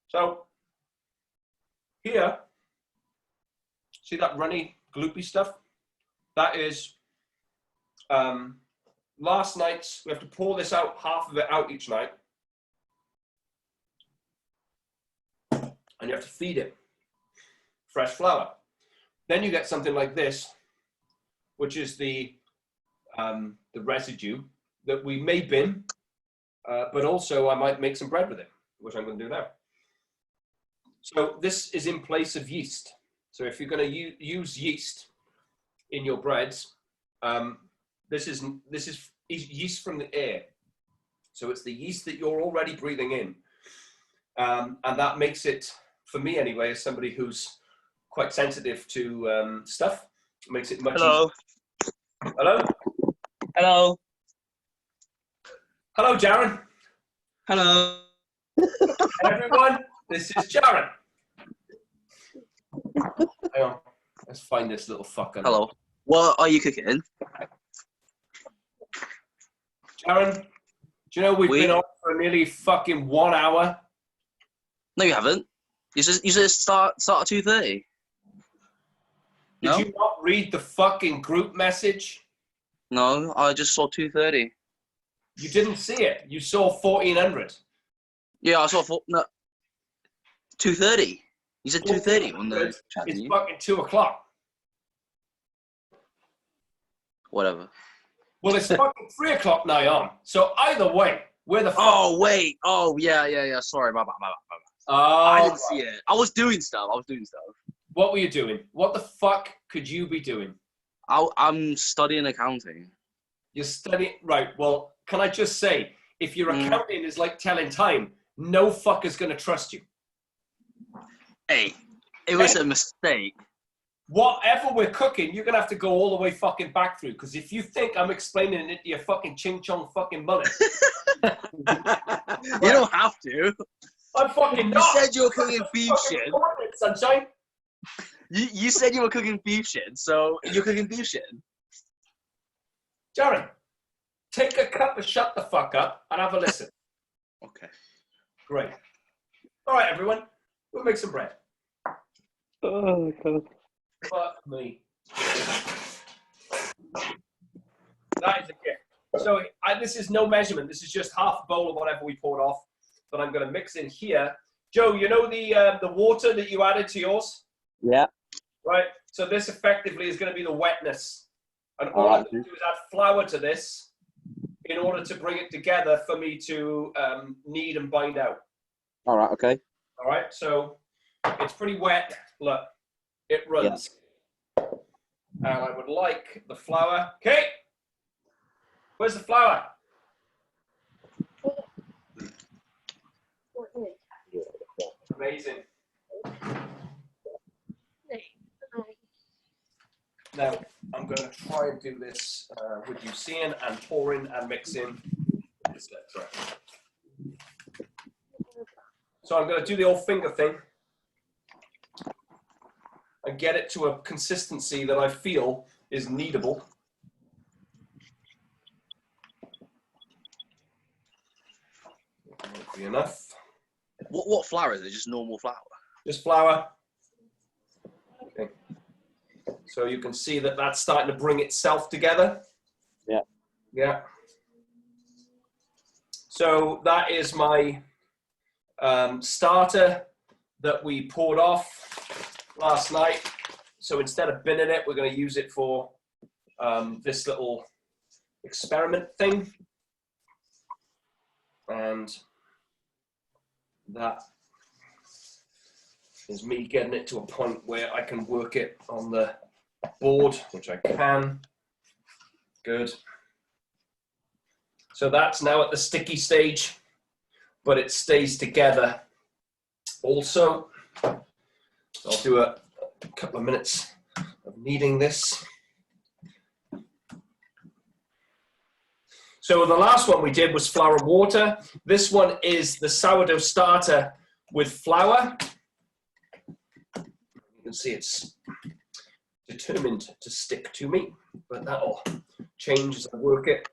So, here, see that runny, gloopy stuff? That is last night's. We have to pour this out, half of it out each night. And you have to feed it fresh flour. Then you get something like this, which is the residue that we may bin, but also I might make some bread with it, which I'm going to do now. So this is in place of yeast. So if you're going to use yeast in your breads, this is yeast from the air. So it's the yeast that you're already breathing in. And that makes it, for me anyway, as somebody who's quite sensitive to stuff, it makes it much easier. Hello? Hello. Hello, Jaron. Hello. Everyone, this is Jaron. Hang on, let's find this little fucker. Hello. What are you cooking? Jaron, do you know we've been on for nearly fucking 1 hour? No, you haven't. You said start at 2:30. Did you not read the fucking group message? No, I just saw 2:30. You didn't see it. You saw 1400. Yeah, I saw no. 2:30. You said 2:30 on the chat, It's didn't you? fucking 2 o'clock. Whatever. Well, it's fucking 3 o'clock now on. So either way, where the fuck? Oh, wait. Oh, yeah. Sorry, my bad. Oh, I didn't see it. I was doing stuff. What were you doing? What the fuck could you be doing? I'm studying accounting. You're studying, right? Well, can I just say, if your accounting is like telling time, no fucker's gonna trust you. Hey, it was a mistake. Whatever we're cooking, you're gonna have to go all the way fucking back through. Because if you think I'm explaining it to your fucking ching chong fucking mullet, You don't have to. I'm fucking You not. said you were cooking beef shit. Sunshine. You said you were cooking beef shit, so you're cooking beef shit. Jared, take a cup and shut the fuck up and have a listen. Okay. Great. All right, everyone. We'll make some bread. Oh, God. Fuck me. That is a gift. So this is no measurement. This is just half a bowl of whatever we poured off that I'm going to mix in here. Joe, you know the water that you added to yours? Yeah. Right? So this effectively is going to be the wetness. And all I'm going to do is add flour to this in order to bring it together for me to knead and bind out. All right. Okay. All right? So it's pretty wet. Look, it runs. Yeah. And I would like the flour. Okay. Where's the flour? Amazing. Now, I'm going to try and do this with you seeing and pouring and mixing, etc. So I'm going to do the old finger thing and get it to a consistency that I feel is kneadable. Might be enough. What flour is it? Just normal flour? Just flour. Okay. So you can see that that's starting to bring itself together. Yeah. Yeah. So that is my starter that we poured off last night. So instead of binning it, we're going to use it for this little experiment thing. And that is me getting it to a point where I can work it on the board, which I can. Good. So that's now at the sticky stage, but it stays together. Also, I'll do a couple of minutes of kneading this. So the last one we did was flour and water. This one is the sourdough starter with flour. You can see it's determined to stick to me, but that'll change as I work it.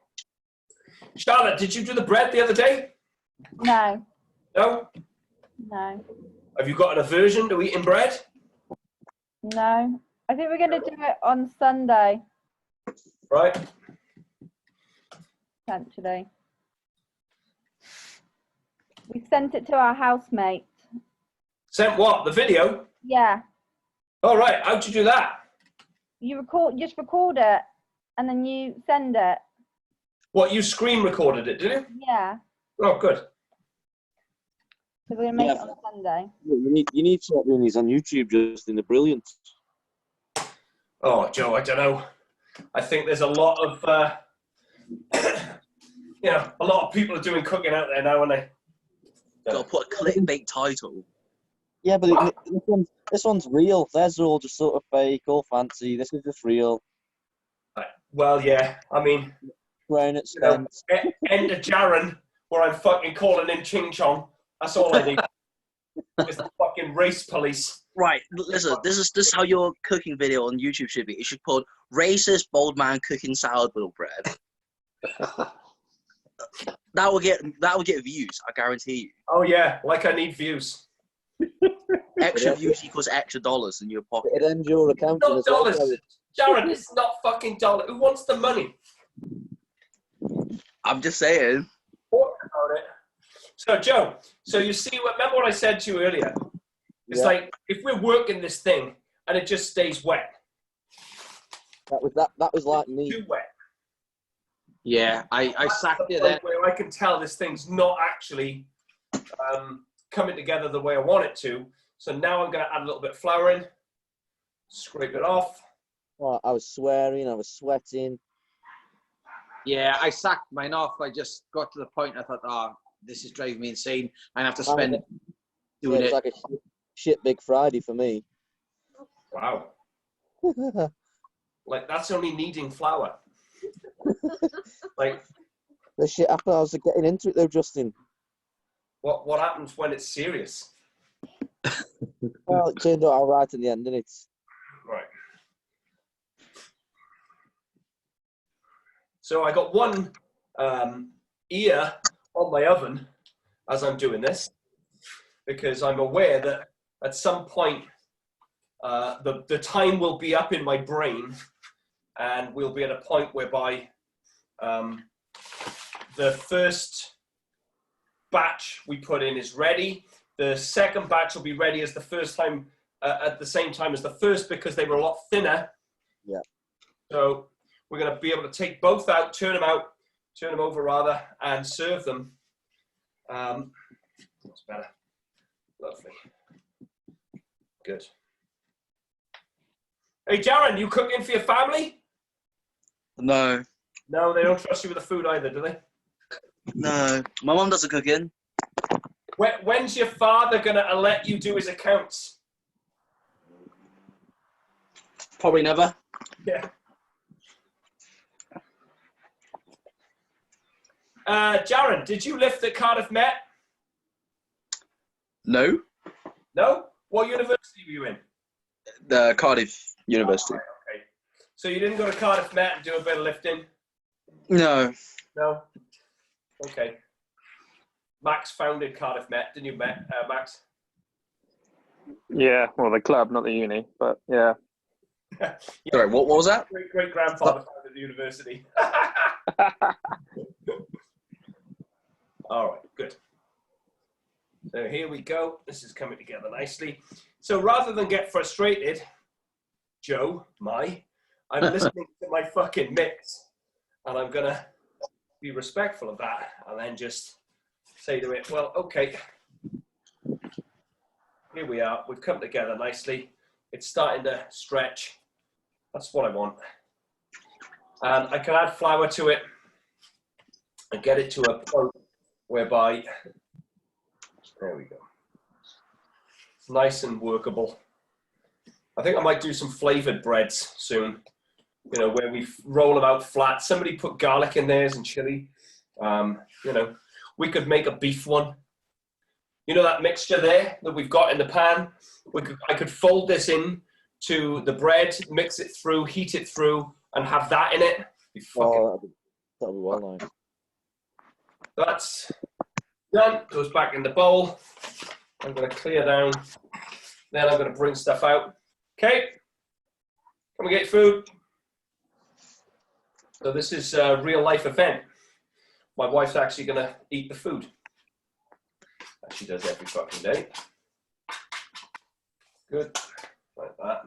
Charlotte, did you do the bread the other day? No, No? no, Have you got an aversion to eating bread? no. I think we're going to do it on Sunday, Right. potentially. We sent it to our housemate. Sent what? The video? Yeah, All right. How'd you do that? you just record it and then you send it. What, you screen recorded it, did you? Yeah, Oh, good. so we're going to make it on Sunday. You need to start doing these on YouTube, Justin. They're brilliant. Oh, Joe, I don't know. I think there's a lot of, a lot of people are doing cooking out there now, aren't they? Gotta put a clickbait title. Yeah, but this one's real. Theirs are all just sort of fake, all fancy. This is just real. Well, yeah. I mean, Grown at Spence. Enter Jaren, where I'm fucking calling in Ching Chong. That's all I need. It's the fucking race police. Right, listen, this is how your cooking video on YouTube should be. It should called Racist Bold Man Cooking Sourdough Bread. That will get views, I guarantee you. Oh, yeah. Like I need views. Extra views equals extra dollars in your pocket. It ends your account. Not dollars. Jaren, it's not fucking dollars. Who wants the money? I'm just saying. Talk about it. So, Joe, so you see, remember what I said to you earlier? It's Yeah. like if we're working this thing and it just stays wet, That was like me. too wet. Yeah, I That's sacked the it point then. where I can tell this thing's not actually coming together the way I want it to. So now I'm going to add a little bit of flour in, scrape it off. Oh, I was swearing, I was sweating. Yeah, I sacked mine off. I just got to the point. I thought, oh, this is driving me insane. I have to spend it Yeah, doing it was it. like a shit Big Friday for me. Wow. Like, that's only kneading flour. Like, The shit happened. I was getting into it though, Justin. what happens when it's serious? Well, it turned out all right in the end, didn't it? Right. So I got one ear on my oven as I'm doing this, because I'm aware that at some point the time will be up in my brain, and we'll be at a point whereby the first batch we put in is ready. The second batch will be ready as the first time, at the same time as the first, because they were a lot thinner. Yeah. So we're going to be able to take both out, turn them over rather, and serve them. That's better. Lovely. Good. Hey, Darren, you cooking for your family? No, No, they don't trust you with the food either, do they? no. My mum does the cooking. When's your father going to let you do his accounts? Probably never. Yeah. Darren, did you lift at Cardiff Met? No. No? What university were you in? The Cardiff University. Oh, right, okay. So you didn't go to Cardiff Met and do a bit of lifting? No. No? Okay. Max founded Cardiff Met, didn't you, Max? Yeah, well, the club, not the uni, but yeah. Yeah. Sorry, what was that? Great-grandfather founded the university. All right, good. So here we go. This is coming together nicely. So rather than get frustrated, Joe, I'm listening to my fucking mix, and I'm going to be respectful of that, and then just say to it, well, okay, here we are. We've come together nicely. It's starting to stretch. That's what I want. And I can add flour to it and get it to a point whereby, there we go. It's nice and workable. I think I might do some flavored breads soon, you know, where we roll them out flat. Somebody put garlic in theirs and chili. You know, we could make a beef one. You know that mixture there that we've got in the pan? I could fold this in to the bread, mix it through, heat it through, and have that in it. Oh, that'll be well nice. That's done. Goes back in the bowl. I'm going to clear down. Then I'm going to bring stuff out. Okay. Come and get food. So this is a real life event. My wife's actually going to eat the food. As she does every fucking day. Good. Like that.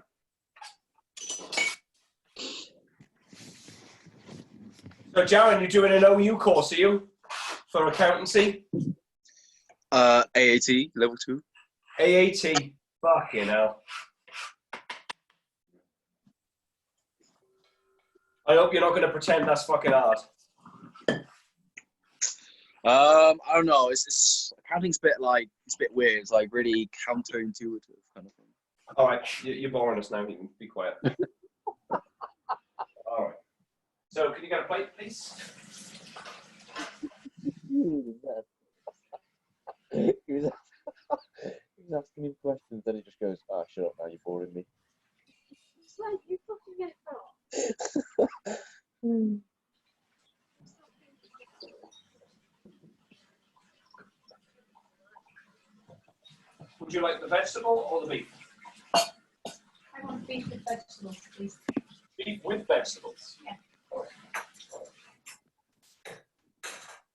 So, Jaron, you're doing an OU course, are you? For accountancy? AAT, level 2. AAT. Fucking hell. I hope you're not going to pretend that's fucking hard. I don't know. It's accounting's it's a bit weird. It's like really counterintuitive kind of thing. All right, you're boring us now. You can be quiet. All right. So, can you get a plate, please? He was asking me questions, then he just goes, "Ah, shut up now, you're boring me." It's like you fucking get that. Would you like the vegetable or the beef? I want beef with vegetables, please. Beef with vegetables. Yeah.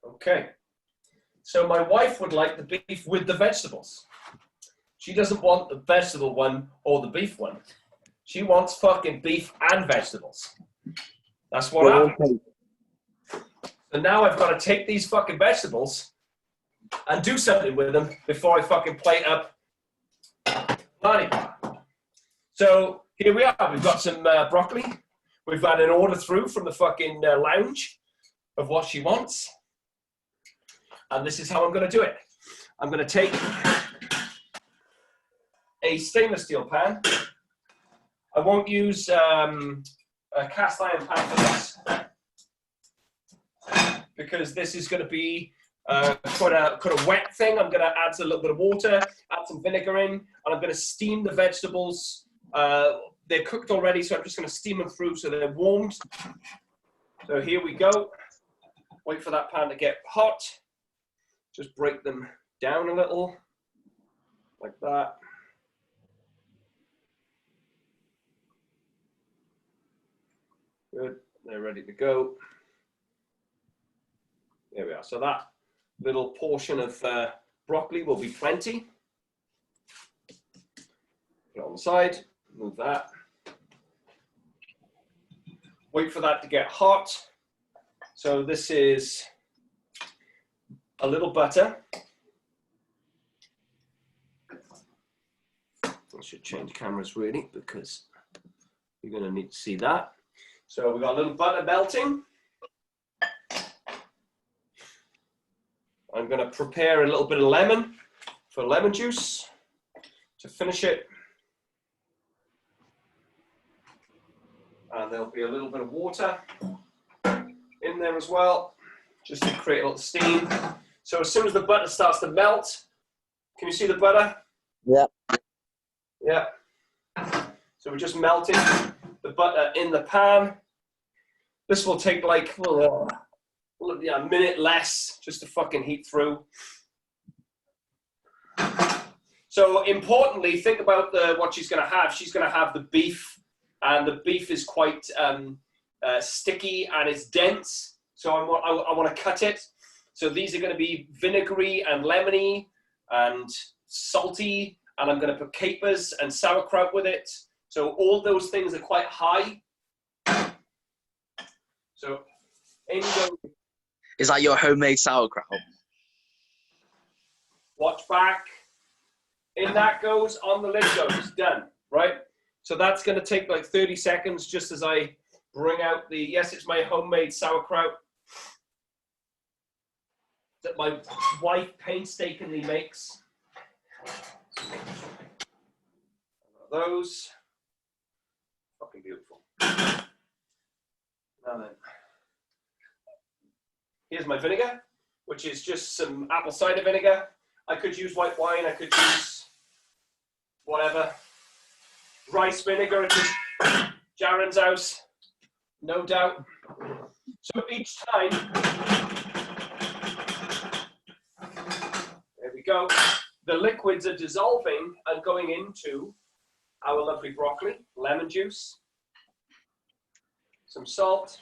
Okay. So my wife would like the beef with the vegetables. She doesn't want the vegetable one or the beef one. She wants fucking beef and vegetables. That's what happens. So now I've got to take these fucking vegetables and do something with them before I fucking plate up Lani bar. So here we are. We've got some broccoli. We've had an order through from the fucking lounge of what she wants. And this is how I'm going to do it. I'm going to take a stainless steel pan. I won't use a cast iron pan for this because this is going to be quite a wet thing. I'm going to add a little bit of water, add some vinegar in, and I'm going to steam the vegetables. They're cooked already, so I'm just going to steam them through so they're warmed. So here we go. Wait for that pan to get hot. Just break them down a little, like that. Good, they're ready to go. There we are. So that little portion of broccoli will be plenty. Put it on the side, move that. Wait for that to get hot. So this is a little butter. I should change cameras really because you're going to need to see that. So we've got a little butter melting. I'm going to prepare a little bit of lemon for lemon juice to finish it. And there'll be a little bit of water in there as well, just to create a little steam. So as soon as the butter starts to melt, can you see the butter? Yeah. Yeah. So we're just melting the butter in the pan. This will take like a minute less just to fucking heat through. So importantly, think about what she's going to have. She's going to have the beef, and the beef is quite sticky and it's dense. So I want to cut it. So these are going to be vinegary and lemony and salty, and I'm going to put capers and sauerkraut with it. So all those things are quite high. So in goes. Is that your homemade sauerkraut? Watch back. In that goes, on the lid goes. Done, right? So that's going to take like 30 seconds just as I bring out the, yes, it's my homemade sauerkraut that my wife painstakingly makes. Those. Fucking beautiful. Now then. Here's my vinegar, which is just some apple cider vinegar. I could use white wine, I could use whatever. Rice vinegar, it's just Jaren's house, no doubt. So each time, there we go, the liquids are dissolving and going into our lovely broccoli, lemon juice, some salt.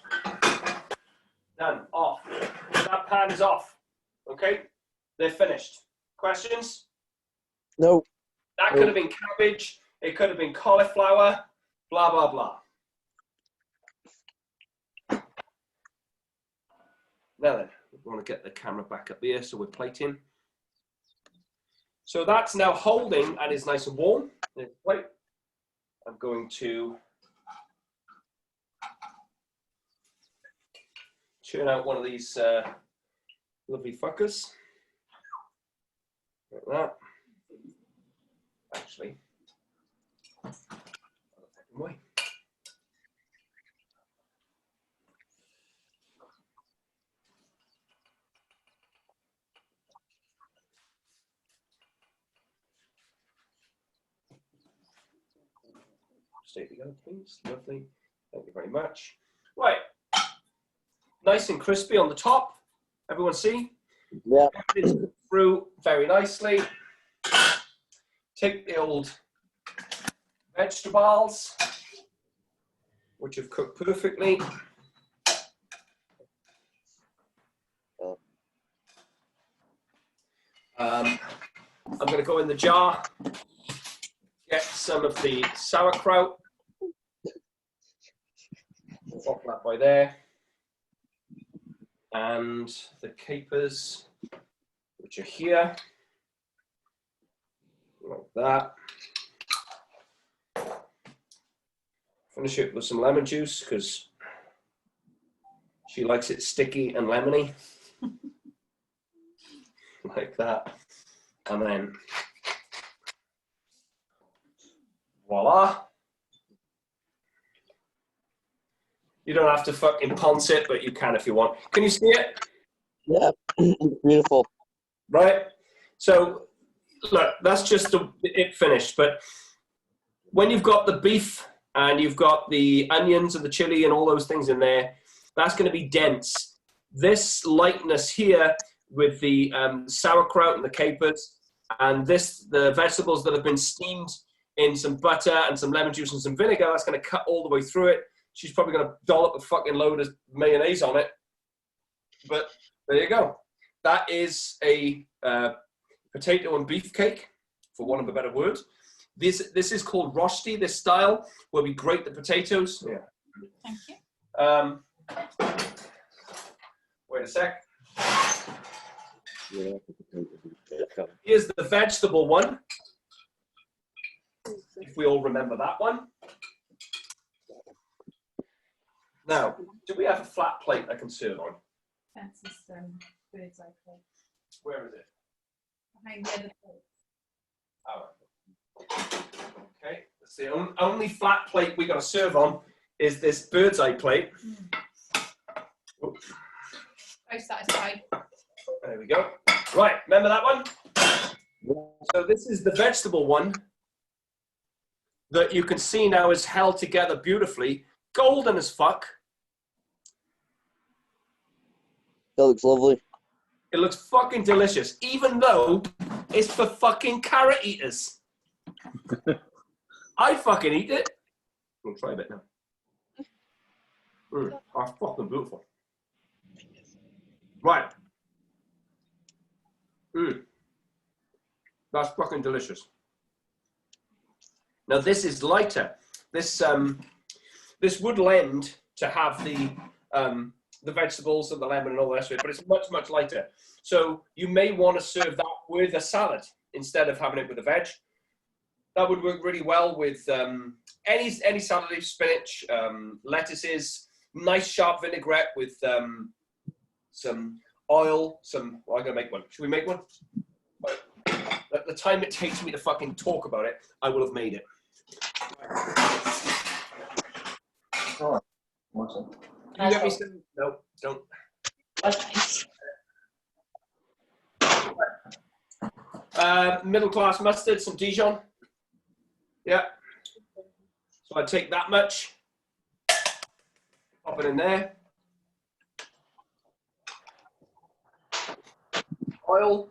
Done, off. That pan is off. Okay, they're finished. Questions? No. That could have been cabbage. It could have been cauliflower. Blah, blah, blah. Now then, we want to get the camera back up here so we're plating. So that's now holding and is nice and warm. Wait. I'm going to churn out one of these lovely fuckers. Like that. Actually, way. Stay together, please. Lovely. Thank you very much. Right. Nice and crispy on the top. Everyone see? Yeah. It's through very nicely. Take the old vegetables, which have cooked perfectly. I'm going to go in the jar get some of the sauerkraut. Pop that by there. And the capers, which are here. Like that. Finish it with some lemon juice because she likes it sticky and lemony. Like that. And then voila. You don't have to fucking ponce it, but you can if you want. Can you see it? Yeah, beautiful. Right? So, look, that's just it finished. But when you've got the beef and you've got the onions and the chili and all those things in there, that's going to be dense. This lightness here with the sauerkraut and the capers and the vegetables that have been steamed in some butter and some lemon juice and some vinegar, that's going to cut all the way through it. She's probably going to dollop a fucking load of mayonnaise on it. But there you go. That is a potato and beef cake, for want of a better word. This is called Rosti, this style, where we grate the potatoes. Yeah. Thank you. Wait a sec. Here's the vegetable one, if we all remember that one. Now, do we have a flat plate I can serve on? That's this bird's eye plate. Where is it? Behind the other plate. Oh. Okay, that's the only flat plate we got to serve on is this bird's eye plate. Oops. Very satisfied. There we go. Right, remember that one? So this is the vegetable one that you can see now is held together beautifully. Golden as fuck. That looks lovely. It looks fucking delicious, even though it's for fucking carrot eaters. I'd fucking eat it. We'll try a bit now. That's fucking beautiful. Right. That's fucking delicious. Now this is lighter. This would lend to have the vegetables and the lemon and all the rest of it, but it's much, much lighter. So you may want to serve that with a salad instead of having it with a veg. That would work really well with any salad leaf, spinach, lettuces, nice sharp vinaigrette with some oil, I'm gonna make one. Should we make one? At the time it takes me to fucking talk about it, I will have made it. Oh, awesome. Can you get me some? No, don't. Middle class mustard, some Dijon. Yeah. So I take that much, pop it in there. Oil,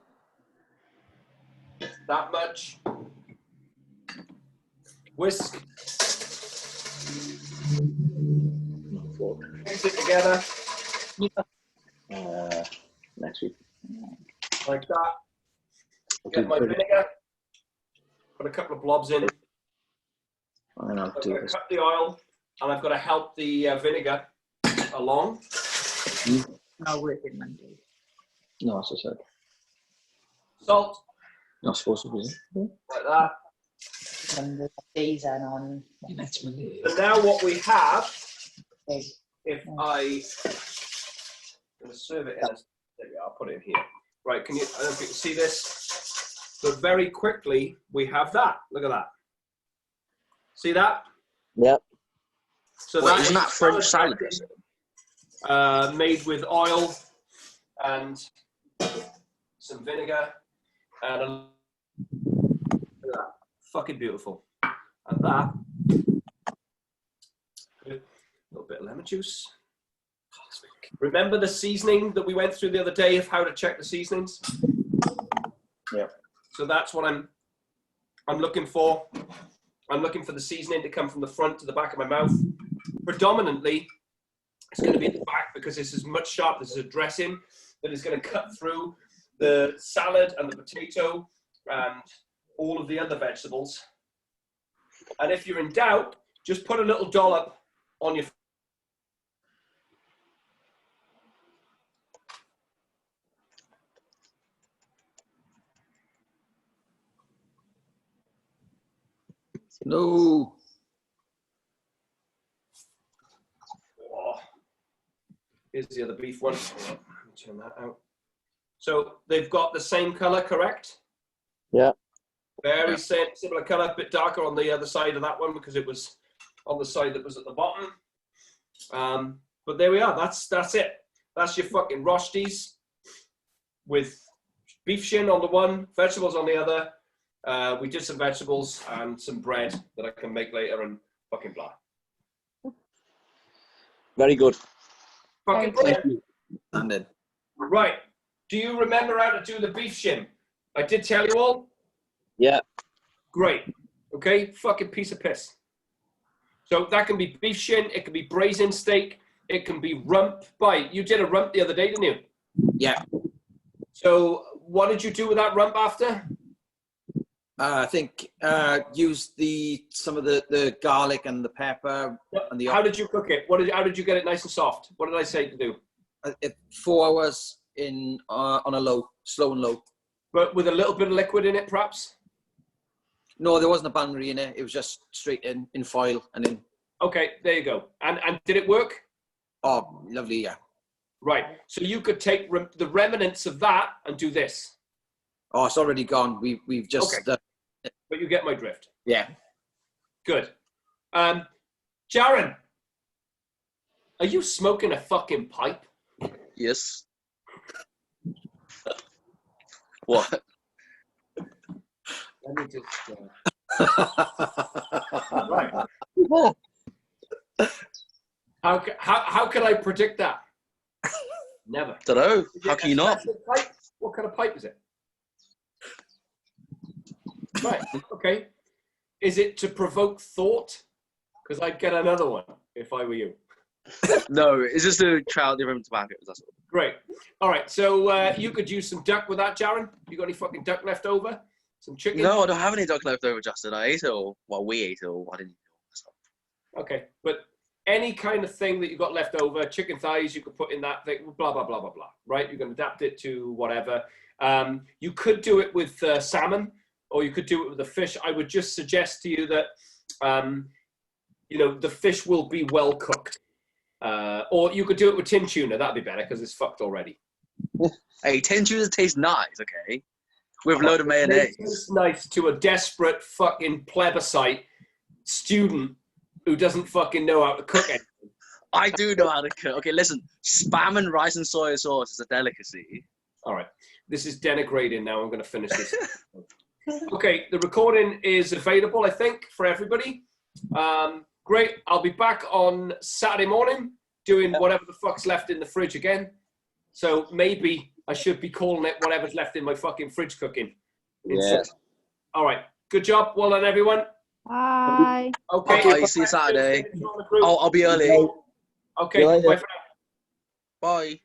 that much. Whisk. Mix it together. Next week. Like that. Get my vinegar. Put a couple of blobs in. I'm gonna I've do got to this. cut the oil, and I've got to help the vinegar along. I'll work in Monday. No, as I said. Salt, Not supposed to be. like that. And the days are on. Next Monday. So now what we have, Okay. if I'm going to serve it in, there we are, I'll put it in here. Right, I don't know if you can see this, but very quickly we have that. Look at that. See that? Yep. So Wait, that isn't is that French salad dressing? made with oil and some vinegar and look at that. Fucking beautiful. And that, a little bit of lemon juice. Remember the seasoning that we went through the other day of how to check the seasonings? Yeah. So that's what I'm looking for. I'm looking for the seasoning to come from the front to the back of my mouth. Predominantly, it's going to be at the back because this is much sharp. This is a dressing that is going to cut through the salad and the potato and all of the other vegetables. And if you're in doubt, just put a little dollop on your. No. Oh. Here's the other beef one. Let me turn that out. So they've got the same color, correct? Yeah. Very similar color, a bit darker on the other side of that one because it was on the side that was at the bottom. But there we are. That's it. That's your fucking Rostis with beef shin on the one, vegetables on the other. We did some vegetables and some bread that I can make later and fucking blah. Very good. Fucking Thank brilliant. And then. Right. Do you remember how to do the beef shin? I did tell you all? Yeah. Great. Okay, fucking piece of piss. So that can be beef shin, it can be braised steak, it can be rump. You did a rump the other day, didn't you? Yeah. So what did you do with that rump after? I think use some of the garlic and the pepper and the. How did you cook it? How did you get it nice and soft? What did I say to do? 4 hours on a slow and low. But with a little bit of liquid in it, perhaps? No, there wasn't a bannery in it. It was just straight in foil and in. Okay, there you go. And did it work? Oh, lovely, yeah. Right. So you could take the remnants of that and do this. Oh, it's already gone. We've just. Okay. But you get my drift. Yeah. Good. Jaren, are you smoking a fucking pipe? Yes. What? Let me just. Right. How can I predict that? Never. Don't know. How can you not? Pipe? What kind of pipe is it? Right. Okay. Is it to provoke thought? Because I'd get another one if I were you. No, it's just to try out different tobaccos. That's all. Great. All right. So you could use some duck with that, Jaren. You got any fucking duck left over? Some chicken? No, I don't have any duck left over, Justin. I ate it all. Well, we ate it all. I didn't eat it all. Okay. But any kind of thing that you got left over, chicken thighs, you could put in that thing, blah, blah, blah, blah, blah. Right? You can adapt it to whatever. You could do it with salmon, or you could do it with the fish. I would just suggest to you that, the fish will be well cooked. Or you could do it with tin tuna. That'd be better because it's fucked already. Hey, tin tuna tastes nice, okay? With a load of mayonnaise. It's nice to a desperate fucking plebiscite student who doesn't fucking know how to cook anything. I do know how to cook. Okay, listen. Spam and rice and soy sauce is a delicacy. All right. This is denigrating now. I'm going to finish this. Okay, the recording is available, I think, for everybody. Great. I'll be back on Saturday morning doing whatever the fuck's left in the fridge again. So maybe I should be calling it whatever's left in my fucking fridge cooking. Yeah. All right. Good job. Well done, everyone. Bye. Okay. Bye. See you Saturday. I'll be early. Okay. Bye for now. Bye.